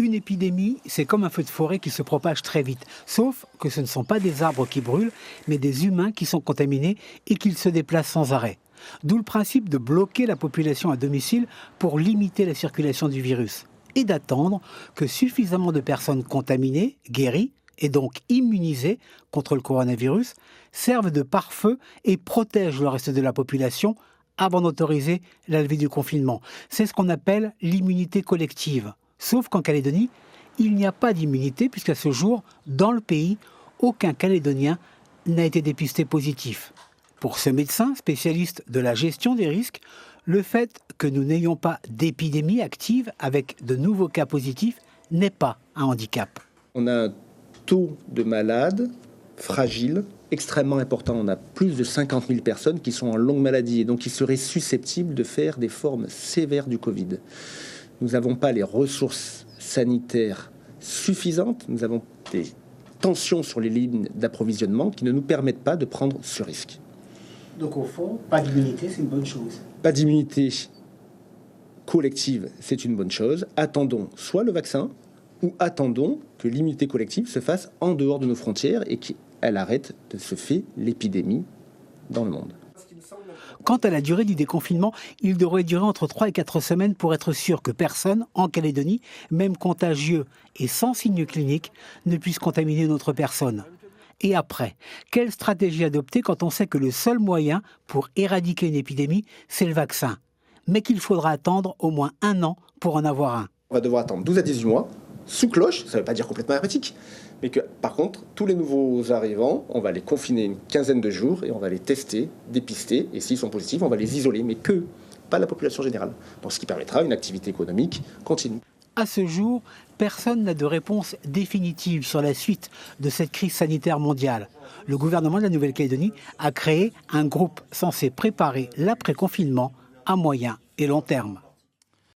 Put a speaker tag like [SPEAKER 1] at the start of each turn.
[SPEAKER 1] Une épidémie, c'est comme un feu de forêt qui se propage très vite. Sauf que ce ne sont pas des arbres qui brûlent, mais des humains qui sont contaminés et qui se déplacent sans arrêt. D'où le principe de bloquer la population à domicile pour limiter la circulation du virus. Et d'attendre que suffisamment de personnes contaminées, guéries, et donc immunisées contre le coronavirus, servent de pare-feu et protègent le reste de la population avant d'autoriser la levée du confinement. C'est ce qu'on appelle l'immunité collective. Sauf qu'en Calédonie, il n'y a pas d'immunité puisqu'à ce jour, dans le pays, aucun Calédonien n'a été dépisté positif. Pour ce médecin spécialiste de la gestion des risques, le fait que nous n'ayons pas d'épidémie active avec de nouveaux cas positifs n'est pas un handicap.
[SPEAKER 2] On a un taux de malades fragiles extrêmement important. On a plus de 50 000 personnes qui sont en longue maladie et donc qui seraient susceptibles de faire des formes sévères du Covid. Nous n'avons pas les ressources sanitaires suffisantes. Nous avons des tensions sur les lignes d'approvisionnement qui ne nous permettent pas de prendre ce risque.
[SPEAKER 1] Donc au fond, pas d'immunité, c'est une bonne chose.
[SPEAKER 2] Pas d'immunité collective, c'est une bonne chose. Attendons soit le vaccin, ou attendons que l'immunité collective se fasse en dehors de nos frontières et qu'elle arrête de se faire l'épidémie dans le monde.
[SPEAKER 1] Quant à la durée du déconfinement, il devrait durer entre 3 et 4 semaines pour être sûr que personne, en Calédonie, même contagieux et sans signes cliniques, ne puisse contaminer une autre personne. Et après, quelle stratégie adopter quand on sait que le seul moyen pour éradiquer une épidémie, c'est le vaccin, mais qu'il faudra attendre au moins 1 an pour en avoir un.
[SPEAKER 2] On va devoir attendre 12 à 18 mois, sous cloche, ça ne veut pas dire complètement hermétique, mais que par contre, tous les nouveaux arrivants, on va les confiner une quinzaine de jours et on va les tester, dépister, et s'ils sont positifs, on va les isoler, mais pas la population générale. Donc ce qui permettra une activité économique continue.
[SPEAKER 1] À ce jour, personne n'a de réponse définitive sur la suite de cette crise sanitaire mondiale. Le gouvernement de la Nouvelle-Calédonie a créé un groupe censé préparer l'après-confinement à moyen et long terme.